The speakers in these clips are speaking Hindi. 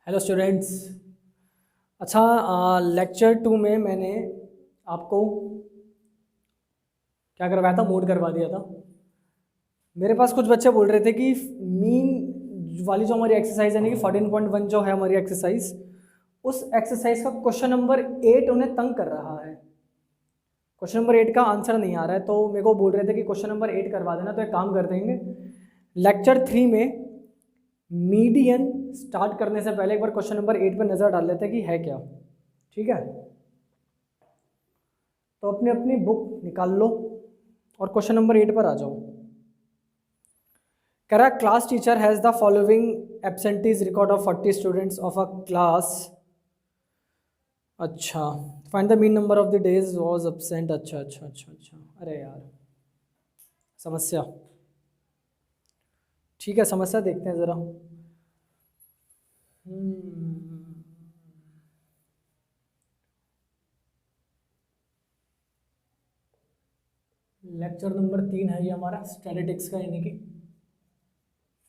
Hello students. अच्छा, लेक्चर 2 में मैंने आपको क्या करवाया था, मूड करवा दिया था। मेरे पास कुछ बच्चे बोल रहे थे कि मीन वाली जो हमारी एक्सरसाइज है, यानी कि 14.1 जो है हमारी एक्सरसाइज, उस एक्सरसाइज का क्वेश्चन नंबर 8 उन्हें तंग कर रहा है। क्वेश्चन नंबर 8 का आंसर नहीं आ रहा है, तो मेरे को बोल रहे थे कि क्वेश्चन नंबर 8 करवा देना। तो एक काम कर देंगे, लेक्चर 3 में मीडियन स्टार्ट करने से पहले एक बार क्वेश्चन नंबर 8 पर नज़र डाल लेते हैं कि है क्या। ठीक है, तो अपनी अपनी बुक निकाल लो और क्वेश्चन नंबर 8 पर आ जाओ। कह रहा class teacher has the following absentees record of 40 students of a class. अच्छा, find the mean number of the days was absent. अच्छा अच्छा अच्छा अच्छा, अरे यार समस्या। ठीक है, समस्या देखते हैं ज़रा। लेक्चर नंबर 3 है ये हमारा स्टैटिस्टिक्स का, यानी कि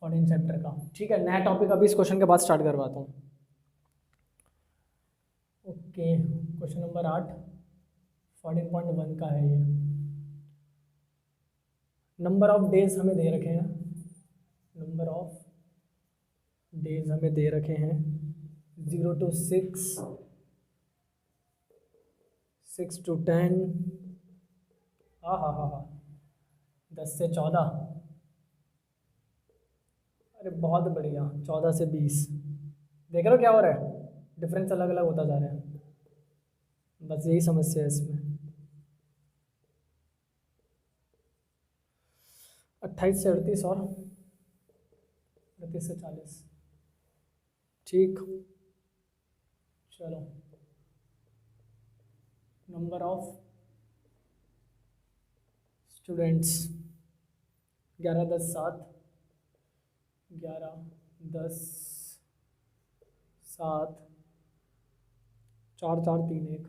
14 चैप्टर का। ठीक है, नया टॉपिक अभी इस क्वेश्चन के बाद स्टार्ट करवाता हूँ। ओके, क्वेश्चन नंबर 8 14.1 का है ये। नंबर ऑफ डेज हमें दे रखे हैं, नंबर ऑफ डेज हमें दे रखे हैं 0 to 6, 6 to 10, हाँ 10 से 14। अरे बहुत बढ़िया, 14 से 20। देख रहे हो क्या हो रहा है, डिफरेंस अलग अलग होता जा रहा है। बस यही समस्या है इसमें। 28 से 38 और 38 से 40। ठीक, चलो। Number of students 11 10 7, 11 10 7, 4 4 3 1।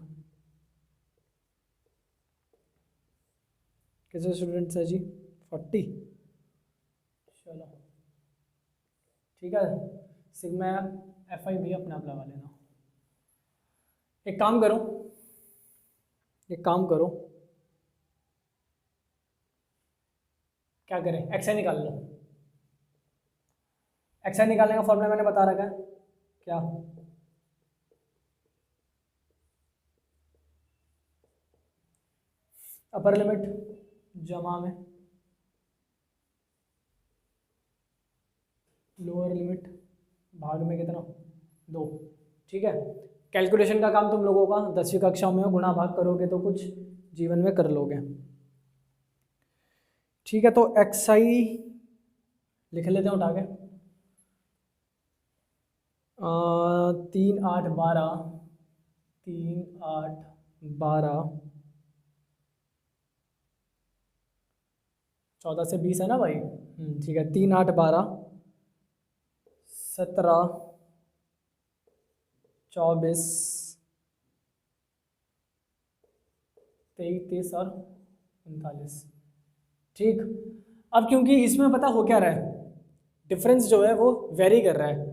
कैसे स्टूडेंट्स है जी? 40। चलो ठीक है, सिग्मा FI भी अपने आप लगा लेना। एक काम करो, एक काम करो, क्या करें, XI निकाल लो। XI निकालने का फॉर्मूला मैंने बता रखा है क्या। अपर लिमिट जमा में लोअर लिमिट भाग में कितना, 2। ठीक है, कैलकुलेशन का काम तुम लोगों का 10वीं कक्षा में हो, गुणा भाग करोगे तो कुछ जीवन में कर लोगे। ठीक है, तो XI लिख लेते हैं उठा के। 3 8 12, 3 8 12, 14 से 20 है ना भाई। ठीक है, 3 8 12, 17 24, 23 और 39। ठीक, अब क्योंकि इसमें पता हो क्या रहा है, डिफरेंस जो है वो वेरी कर रहा है,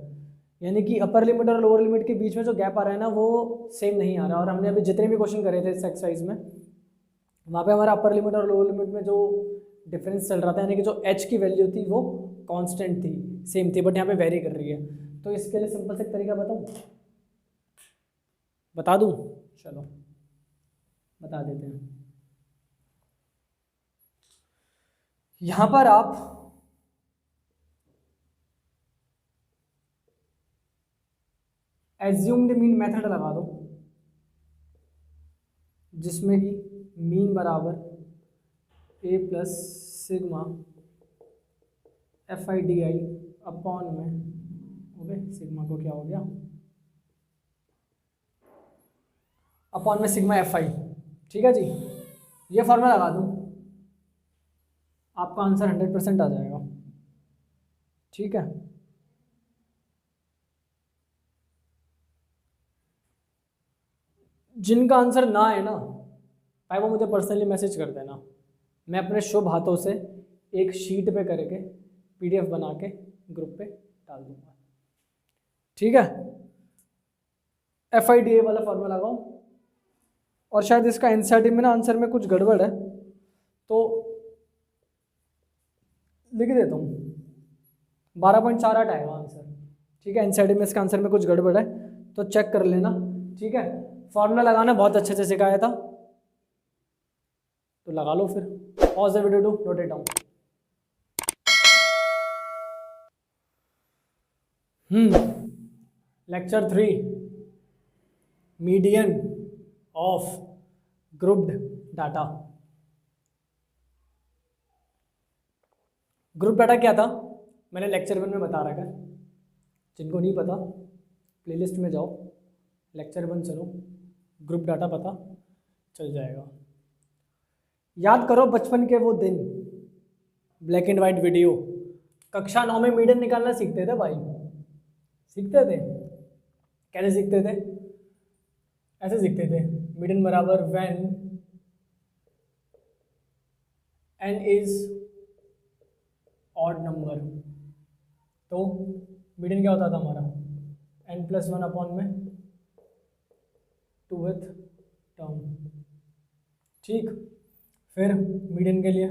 यानी कि अपर लिमिट और लोअर लिमिट के बीच में जो गैप आ रहा है ना, वो सेम नहीं आ रहा। और हमने अभी जितने भी क्वेश्चन करे थे इस एक्सरसाइज में, वहाँ पे हमारा अपर लिमिट और लोअर लिमिट में जो डिफरेंस चल रहा था, यानी कि जो h की वैल्यू थी वो कांस्टेंट थी, सेम थी, बट यहाँ पे वेरी कर रही है। तो इसके लिए सिंपल से एक तरीका बताऊँ, बता दूँ? चलो बता देते हैं। यहाँ पर आप एज्यूम्ड मीन मेथड लगा दो, जिसमें कि मीन बराबर a plus sigma FI/DI upon में, ओके, सिग्मा को क्या हो गया, अपॉन में सिग्मा FI। ठीक है जी, ये फॉर्मूला लगा दूँ, आपका आंसर 100% आ जाएगा। ठीक है, जिनका आंसर ना है ना भाई, वो मुझे पर्सनली मैसेज कर देना, मैं अपने शुभ हाथों से एक शीट पे करके PDF बना के ग्रुप पे डाल दूंगा। ठीक है, FIDA वाला फॉर्मूला लगाओ। और शायद इसका एनसीईआरटी में ना आंसर में कुछ गड़बड़ है, तो लिख देता हूँ, 12.48 आएगा आंसर। ठीक है, एनसीईआरटी में इसका आंसर में कुछ गड़बड़ है तो चेक कर लेना। ठीक है, फॉर्मूला लगाना बहुत अच्छे से सिखाया था, तो लगा लो फिर। Pause the video to note it down. Lecture 3, median of grouped data. Group data क्या था मैंने लेक्चर 1 में बता रखा है, जिनको नहीं पता प्लेलिस्ट में जाओ, लेक्चर 1 चलो, ग्रुप डाटा पता चल जाएगा। याद करो बचपन के वो दिन, ब्लैक एंड वाइट वीडियो, कक्षा 9 में मीडियन निकालना सीखते थे भाई, सीखते थे। कैसे सीखते थे? ऐसे सीखते थे, मीडियन बराबर when n is odd number, तो मीडियन क्या होता था हमारा, n+1 अपॉन में 2th टर्म। ठीक, फिर मीडियन के लिए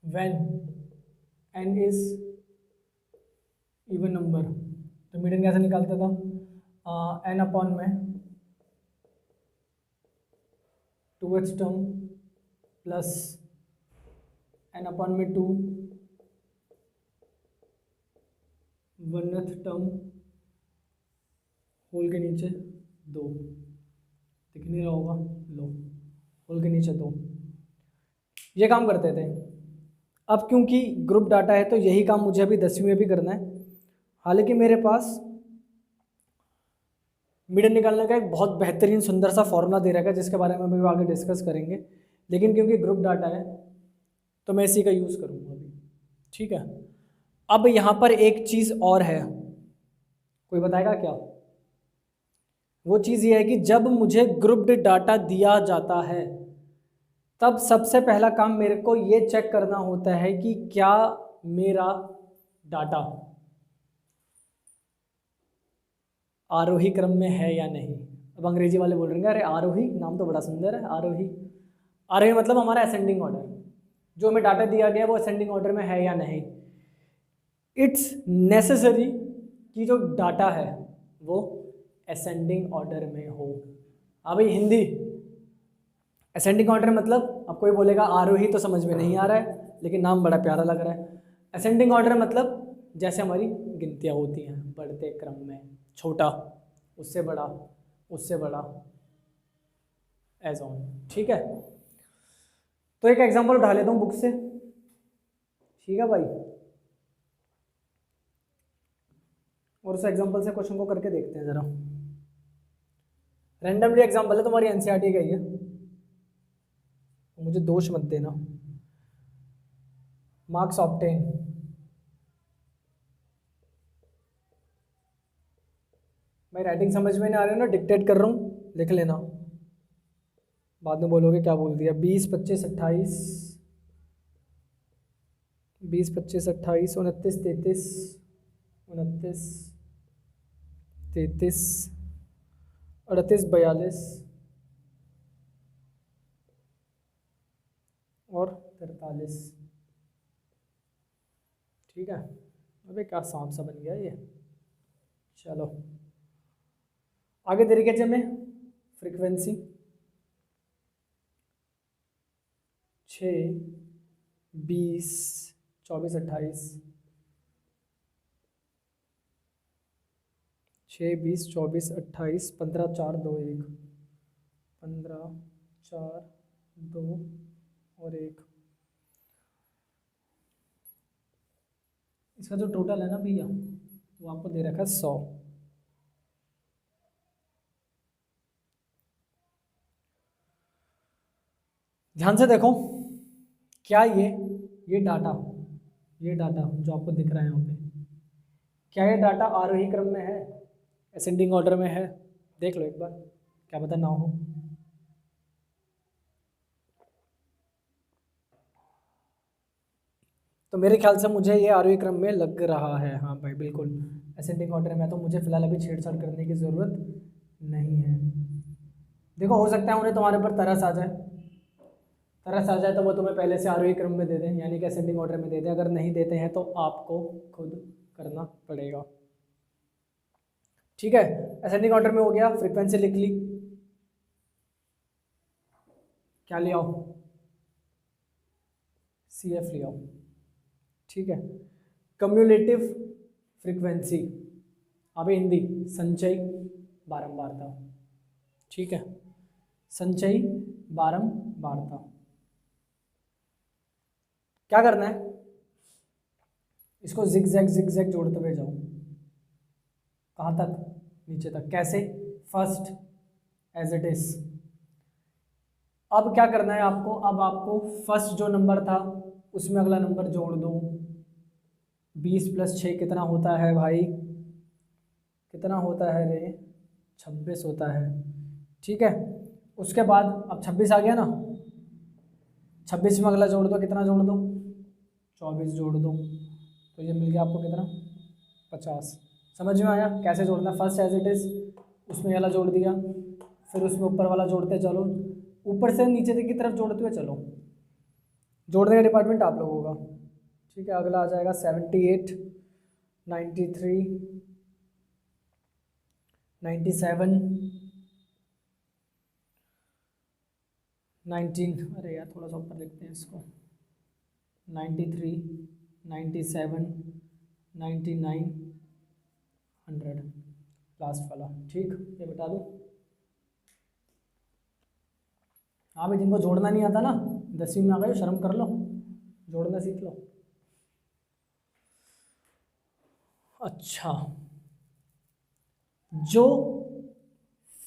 when n is even number, तो मीडियन कैसे निकालता था, n अपॉन में 2th term plus n upon में 2 1th टर्म होल के नीचे 2, दिख नहीं रहा होगा, लो होल के नीचे 2। ये काम करते थे। अब क्योंकि ग्रुप डाटा है तो यही काम मुझे अभी 10वीं में भी करना है। हालांकि मेरे पास मीडियन निकालने का एक बहुत बेहतरीन सुंदर सा फॉर्मूला दे रखा है, जिसके बारे में भी आगे डिस्कस करेंगे, लेकिन क्योंकि ग्रुप डाटा है तो मैं इसी का यूज़ करूँगा अभी। ठीक है, अब यहाँ पर एक चीज़ और है, कोई बताएगा क्या? वो चीज़ ये है कि जब मुझे ग्रुप्ड डाटा दिया जाता है तब सबसे पहला काम मेरे को ये चेक करना होता है कि क्या मेरा डाटा आरोही क्रम में है या नहीं। अब अंग्रेजी वाले बोल रहे हैं अरे आरोही नाम तो बड़ा सुंदर है, आरोही। आरोही मतलब हमारा असेंडिंग ऑर्डर, जो हमें डाटा दिया गया वो असेंडिंग ऑर्डर में है या नहीं। इट्स नेसेसरी कि जो डाटा है वो असेंडिंग ऑर्डर में हो। हाँ भाई, हिंदी असेंडिंग ऑर्डर मतलब, अब कोई बोलेगा आरोही तो समझ में नहीं आ रहा है, लेकिन नाम बड़ा प्यारा लग रहा है। असेंडिंग ऑर्डर मतलब जैसे हमारी गिनतियाँ होती हैं, बढ़ते क्रम में, छोटा उससे बड़ा उससे बड़ा एज ऑन। ठीक है, तो एक एग्जांपल उठा लेता हूँ बुक से। ठीक है भाई, और उस एग्जांपल से क्वेश्चन को करके देखते हैं जरा। रैंडमली एग्जांपल है, तुम्हारी एनसीईआरटी का ही है, मुझे दोष मत देना। मार्क्स ऑब्टेन, भाई राइटिंग समझ में नहीं आ रही है ना, डिक्टेट कर रहा हूँ, लिख लेना, बाद में बोलोगे क्या बोल दिया। 20 25 28 20 25 28 29 33 29 33 38 42 और 43। ठीक है, अबे क्या सांप सा बन गया ये। चलो आगे तरीके में, फ्रीक्वेंसी 6 20 24 28 6 20 24 28 15 4 2 1 15 4 2 और 1। इसका जो टोटल है ना भैया वो आपको दे रखा है 100। ध्यान से देखो, क्या ये डाटा जो आपको दिख रहा है यहाँ पे, क्या ये डाटा आरोही क्रम में है, असेंडिंग ऑर्डर में है? देख लो एक बार, क्या पता ना हो। तो मेरे ख्याल से मुझे ये आरोही क्रम में लग रहा है। हाँ भाई बिल्कुल, असेंडिंग ऑर्डर में, तो मुझे फिलहाल अभी छेड़छाड़ करने की ज़रूरत नहीं है। देखो हो सकता है उन्हें तुम्हारे ऊपर तरस आ जाए, तरस आ जाए तो वो तुम्हें पहले से आरोही क्रम में दे दें, यानी कि असेंडिंग ऑर्डर में दे दें। अगर नहीं देते हैं तो आपको खुद करना पड़ेगा। ठीक है, असेंडिंग ऑर्डर में हो गया, फ्रीक्वेंसी लिख ली, क्या ले आओ, CF ले आओ। ठीक है, कम्युलेटिव फ्रीक्वेंसी, अभी हिंदी संचयी बारंबारता। ठीक है, संचयी बारंबारता। क्या करना है, इसको जिग जैग जोड़ते हुए जाओ, कहाँ तक, नीचे तक। कैसे, फर्स्ट एज इट इज। अब क्या करना है आपको, अब आपको फर्स्ट जो नंबर था उसमें अगला नंबर जोड़ दो। 20 + 6 कितना होता है भाई, कितना होता है रे, 26 होता है। ठीक है, उसके बाद अब 26 आ गया ना, 26 में अगला जोड़ दो, कितना जोड़ दो, 24 जोड़ दो, तो ये मिल गया आपको कितना, 50। समझ में आया कैसे जोड़ना, फर्स्ट एज इट इज, उसमें वाला जोड़ दिया, फिर उसमें ऊपर वाला जोड़ते चलो, ऊपर से नीचे की तरफ जोड़ते हुए चलो। जोड़ने का डिपार्टमेंट आप लोगों का। ठीक है, अगला आ जाएगा 78, 93, 97, 19, अरे यार थोड़ा सा ऊपर लिखते हैं इसको, 93, 97, 99, 100, लास्ट वाला। ठीक, ये बता दूँ। हाँ भाई, जिनको जोड़ना नहीं आता ना, 10वीं में आ गए, शर्म कर लो, जोड़ना सीख लो। अच्छा, जो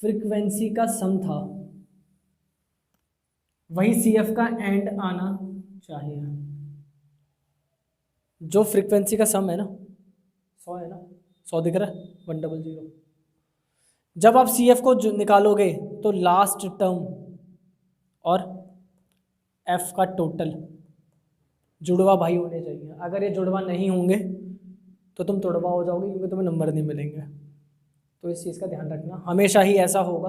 फ्रीक्वेंसी का सम था वही CF का एंड आना चाहिए। जो फ्रीक्वेंसी का सम है ना, 100 है ना, 100 दिख रहा है, 100। जब आप CF को निकालोगे तो लास्ट टर्म और F का टोटल जुड़वा भाई होने चाहिए। अगर ये जुड़वा नहीं होंगे तो तुम तोड़वा हो जाओगे, क्योंकि तुम्हें नंबर नहीं मिलेंगे। तो इस चीज़ का ध्यान रखना, हमेशा ही ऐसा होगा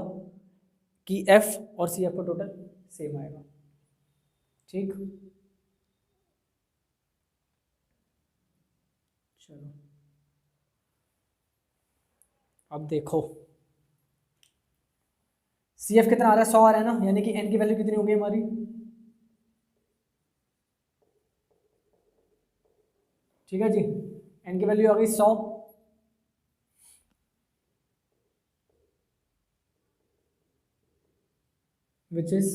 कि F और CF का टोटल सेम आएगा। ठीक, चलो अब देखो, CF कितना आ रहा है, 100 आ रहा है ना, यानी कि n की वैल्यू कितनी हो गई हमारी, ठीक है जी, n की वैल्यू आ गई 100, विच इज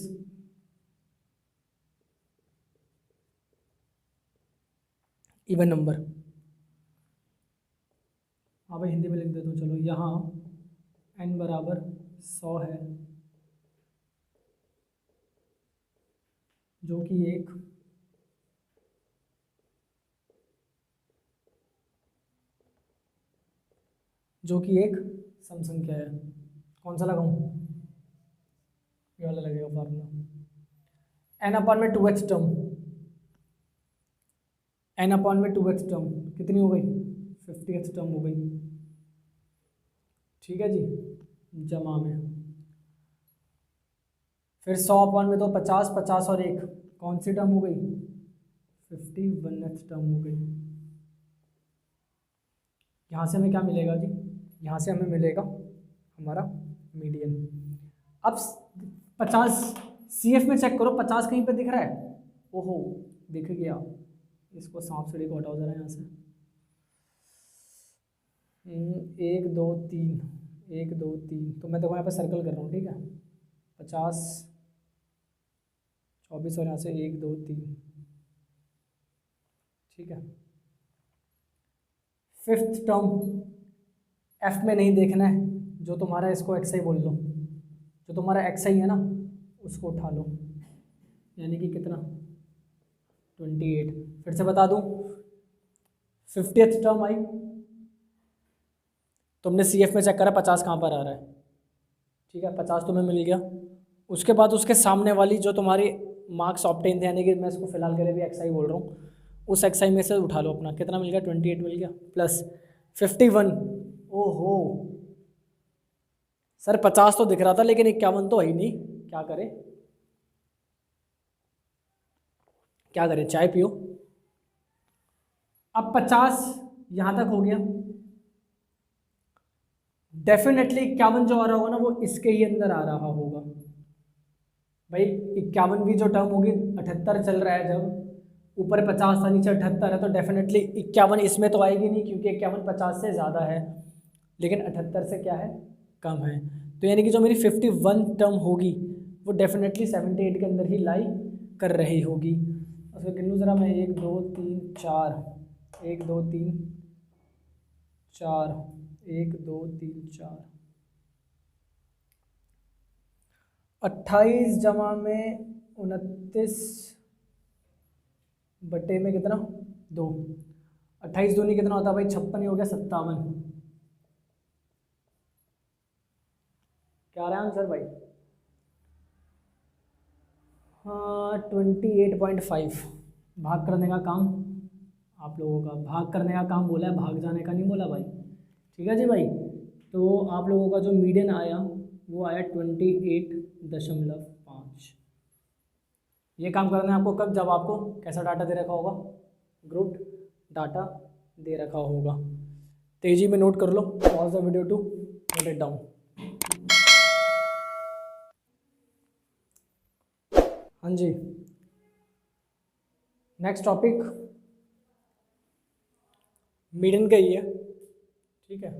इवन नंबर। हाँ भाई, हिंदी में लिख देता हूँ, चलो यहाँ n बराबर 100 है, जो कि एक सम संख्या है। कौन सा लगाऊं, ये वाला लगेगा फार्मूला। n अपॉन में 2x टर्म, n अपॉन में 2x टर्म कितनी हो गई, 50x टर्म हो गई। ठीक है जी, जमा में फिर 100 अपॉन में तो 50, 50 और 1 कौन सी टर्म हो गई, 51th टर्म हो गई। यहाँ से हमें क्या मिलेगा जी, यहाँ से हमें मिलेगा हमारा मीडियन। अब 50 CF में चेक करो, 50 कहीं पे दिख रहा है, ओहो दिख गया, इसको सांप सीढ़ी को हटाओ जरा यहाँ से। 1 2 3, 1 2 3, तो मैं देखो यहाँ पे सर्कल कर रहा हूँ। ठीक है, 50, 24 और यहाँ से 1 2 3। ठीक है, 5th टर्म F में नहीं देखना है, जो तुम्हारा, इसको XI बोल लो, जो तुम्हारा XI है ना उसको उठा लो, यानी कि कितना, 28। फिर से बता दूं, 50th टर्म आई, तुमने CF में चेक करा 50 कहाँ पर आ रहा है। ठीक है, 50 तुम्हें मिल गया। उसके बाद उसके सामने वाली जो तुम्हारी मार्क्स ऑब्टेन थे, यानी कि मैं इसको फिलहाल के लिए भी XI बोल रहा हूँ, उस XI में से उठा लो अपना, कितना मिल गया, 28 मिल गया, प्लस 51। ओहो सर 50 तो दिख रहा था लेकिन 51 तो है ही नहीं, क्या करें क्या करें, चाय पियो। अब 50 यहाँ तक हो गया, डेफिनेटली 51 जो आ रहा होगा ना वो इसके ही अंदर आ रहा होगा। भाई 51 की जो टर्म होगी, 78 चल रहा है जब, ऊपर 50 था नीचे 78 है, तो डेफिनेटली 51 इसमें तो आएगी नहीं क्योंकि 51 50 से ज़्यादा है, लेकिन 78 से क्या है, कम है। तो यानी कि जो मेरी 51 टर्म होगी वो डेफिनेटली 78 के अंदर ही लाई कर रही होगी। उसको गिन लूँ ज़रा मैं, 1 2 3 4, 1 2 3 4, 1 2 3 4, 28 जमा में 29 बटे में कितना, 2, 28 दूनी कितना होता है भाई, 56 ही हो गया, 57। क्या रहा है आंसर भाई, हाँ 28.5। भाग करने का काम आप लोगों का, भाग करने का काम बोला है, भाग जाने का नहीं बोला भाई, ठीक है जी भाई। तो आप लोगों का जो मीडियन आया वो आया 28.5। ये काम करना है आपको कब, जब आपको कैसा डाटा दे रखा होगा, ग्रुप डाटा दे रखा होगा। तेजी में नोट कर लो, pause the video to note it down. हाँ जी, नेक्स्ट टॉपिक मीडियन का ही है, ठीक है।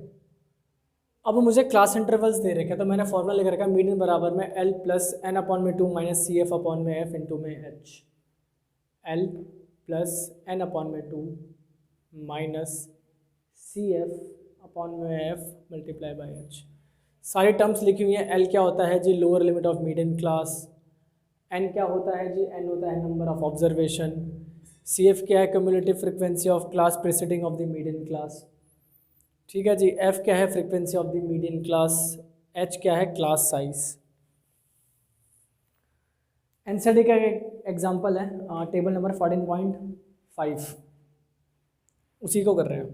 अब मुझे क्लास इंटरवल्स दे रखे हैं, तो मैंने फॉर्मूला लिख रखा है मीडियन बराबर में L प्लस एन अपॉन में 2 माइनस सी एफ अपॉन में एफ इंटू में H. L plus N upon में 2 माइनस सी एफ अपॉन में एफ मल्टीप्लाई बाई एच। सारी टर्म्स लिखी हुई हैं। L क्या होता है जी, lower limit of median class. N क्या होता है जी, N होता है number of observation. C F क्या है, cumulative frequency of class preceding of the median class, ठीक है जी। एफ क्या है, frequency of the median class. H क्या है, क्लास साइज। एनसीडी का एग्जांपल है टेबल नंबर 14.5, उसी को कर रहे हैं,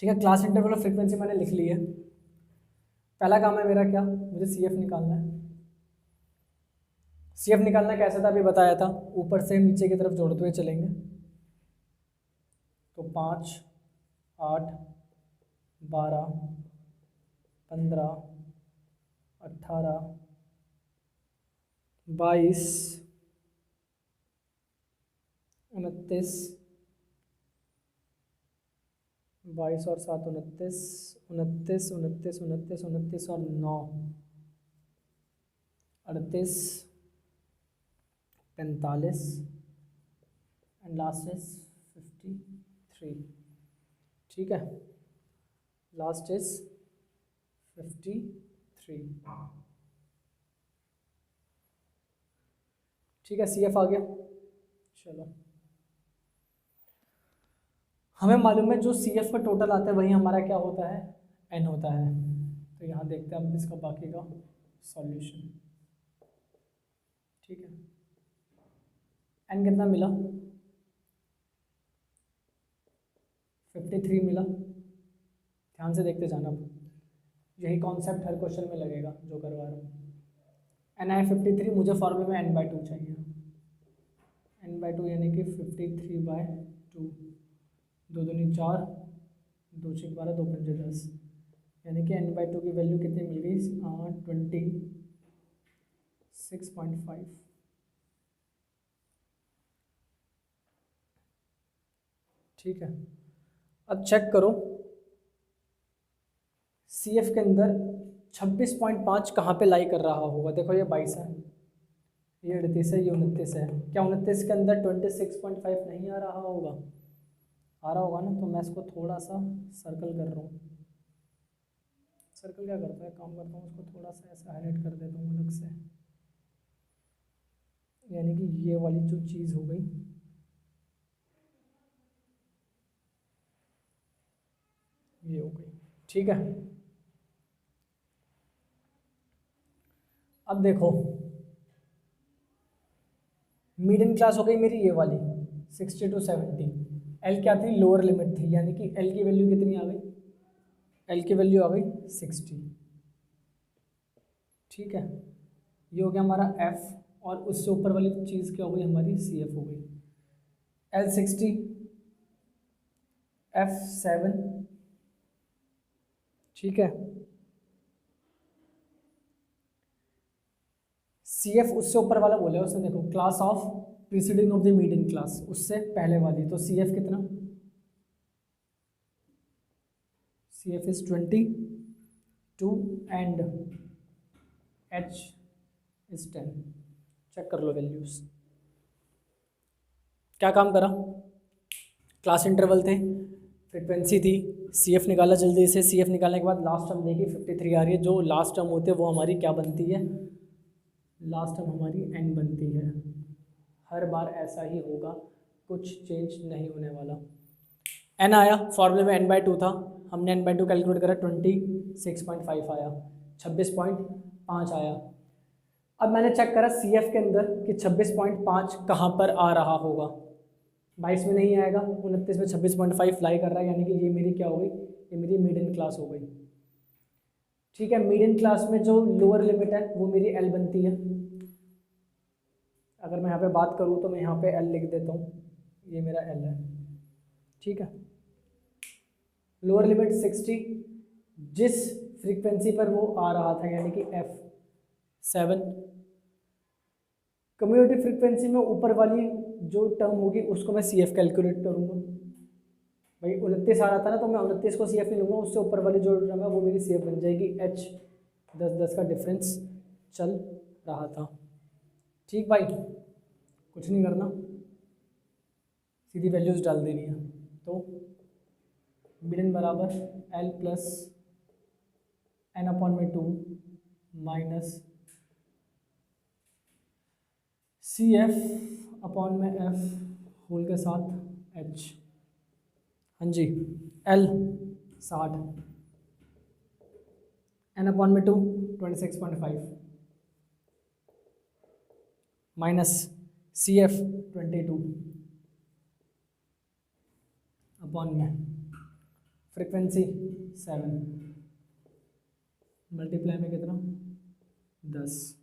ठीक है। क्लास इंटरवल ऑफ फ्रीक्वेंसी मैंने लिख ली है। पहला काम है मेरा क्या, मुझे सी एफ निकालना है। सी एफ निकालना कैसे था अभी बताया था, ऊपर से नीचे की तरफ जोड़ते हुए चलेंगे। तो 5 8 12 15 18 22 29, 22 और 7 29, 29 29 29 29 और 9 38 45 एंड लास्ट इज 53, ठीक है। लास्ट इज 53, ठीक है। सी एफ आ गया। चलो हमें मालूम है जो सी एफ का टोटल आता है वही हमारा क्या होता है, एन होता है। तो यहाँ देखते हैं हम इसका बाकी का सॉल्यूशन, ठीक है। एन कितना मिला, 53 मिला। ध्यान से देखते जाना, यही कॉन्सेप्ट हर क्वेश्चन में लगेगा जो करवा रहा हूँ। एन आई 53, मुझे फॉर्मूले में n/2 चाहिए। n/2 यानी कि 53/2, 2 दूनी 4, 2 6 12, 2 पंजे 10, यानी कि n/2 की वैल्यू कितनी मिल गई, 26.5, ठीक है। अब चेक करो सी एफ के अंदर 26.5 कहाँ पे लाई कर रहा होगा। देखो ये 22 है, ये 38 है, ये 29 है। क्या 29 के अंदर 26.5 नहीं आ रहा होगा, आ रहा होगा ना। तो मैं इसको थोड़ा सा सर्कल कर रहा हूँ। सर्कल क्या करता है, काम करता हूँ, उसको थोड़ा सा ऐसे हाईलाइट कर देता हूँ अलग से, यानी कि ये वाली जो चीज़ हो गई, ये हो गई, ठीक है। अब देखो मीडियन क्लास हो गई मेरी ये वाली 60 to 70, एल क्या थी, लोअर लिमिट थी, यानी कि एल की वैल्यू कितनी आ गई, एल की वैल्यू आ गई 60। ठीक है, ये हो गया हमारा एफ, और उससे ऊपर वाली चीज़ क्या हो गई हमारी, सी एफ हो गई। एल 60, एफ 7, ठीक है। सी एफ उससे ऊपर वाला बोला है उसने, देखो class of preceding of the median class, उससे पहले वाली, तो सी एफ कितना, C F is 22 and H is 10। Check कर लो वैल्यूज, क्या काम करा, क्लास इंटरवल थे, फ्रिक्वेंसी थी, सी एफ निकाला जल्दी से, सी एफ निकालने के बाद लास्ट टर्म देखी 53 आ रही है, जो लास्ट टर्म होते हैं वो हमारी क्या बनती है, लास्ट टर्म हमारी एन बनती है। हर बार ऐसा ही होगा, कुछ चेंज नहीं होने वाला। एन आया, फॉर्मूले में एन बाई टू था, हमने एन बाई टू कैलकुलेट करा, 26.5 आया, 26.5 आया। अब मैंने चेक करा सी एफ के अंदर कि 26.5 कहाँ पर आ रहा होगा, 22 में नहीं आएगा, 29 में 26.5 फ्लाई कर रहा है, यानी कि ये मेरी क्या हो गई, ये मेरी मिडिल क्लास हो गई। ठीक है, मीडियन क्लास में जो लोअर लिमिट है वो मेरी एल बनती है। अगर मैं यहाँ पे बात करूँ तो मैं यहाँ पे एल लिख देता हूँ, ये मेरा एल है। ठीक है, लोअर लिमिट 60, जिस फ्रीक्वेंसी पर वो आ रहा था यानी कि एफ 7। कम्युनिटी फ्रीक्वेंसी में ऊपर वाली जो टर्म होगी उसको मैं सी एफ कैलकुलेट करूँगा। भाई 29 आ रहा था ना, तो मैं 29 को सी एफ नहीं लूँगा, उससे ऊपर वाली जो टर्म है वो मेरी सी एफ बन जाएगी। एच 10-10 का डिफरेंस चल रहा था। ठीक भाई, कुछ नहीं करना, सीधी वैल्यूज डाल देनी है। तो मिडन बराबर एल प्लस एन अपॉन में 2 माइनस सी एफ अपॉन में एफ होल के साथ एच। हाँ जी, एल 60, एन अपॉन में 2 26.5 माइनस सी एफ 22 अपॉन में फ्रिक्वेंसी 7 मल्टीप्लाई में कितना 10।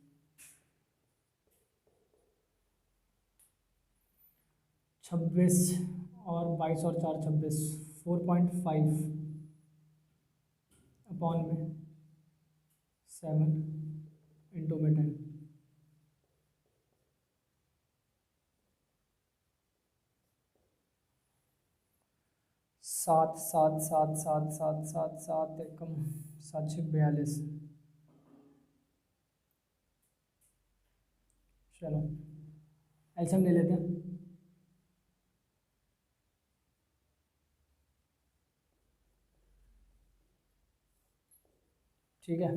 26 और 22 और 4 26, 4.5 अपॉन में 7 इंटू में 10। सात सात सात सात सात सात सात एकम 742। चलो एल्शियम ले लेते हैं। ठीक है,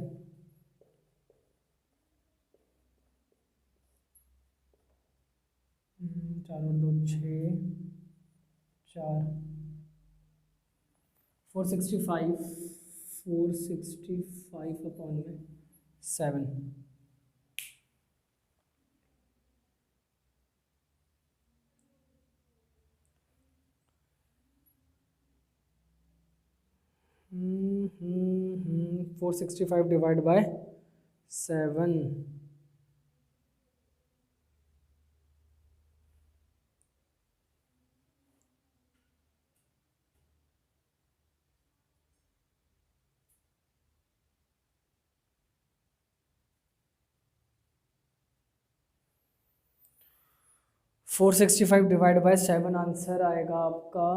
चार और 2 6, 4 465, 465 अपॉन में 7। हम्म 465 divide by 7। 465 divide by 7 answer आएगा आपका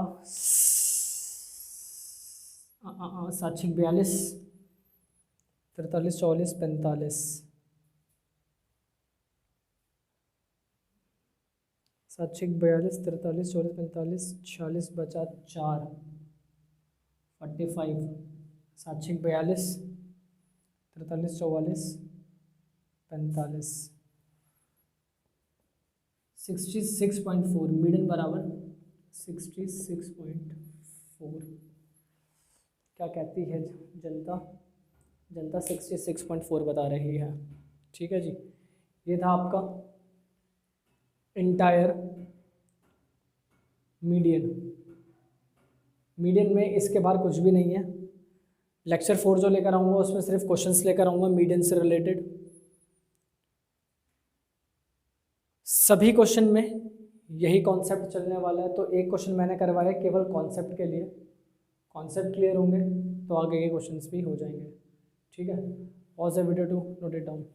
742, 43, 44, 45। 742, 43, 44, 45, 46 बचा 4, 45। 742, 43, 44, 45, 66.4 मीडियन बराबर 66.4। क्या कहती है जनता, जनता 66.4 बता रही है। ठीक है जी, ये था आपका इंटायर मीडियन। मीडियन में इसके बाहर कुछ भी नहीं है। लेक्चर 4 जो लेकर आऊँगा उसमें सिर्फ क्वेश्चंस लेकर आऊँगा मीडियन से रिलेटेड। सभी क्वेश्चन में यही कॉन्सेप्ट चलने वाला है। तो एक क्वेश्चन मैंने करवाया केवल कॉन्सेप्ट के लिए, कॉन्सेप्ट क्लियर होंगे तो आगे के क्वेश्चंस भी हो जाएंगे। ठीक है, pause the video to note it down.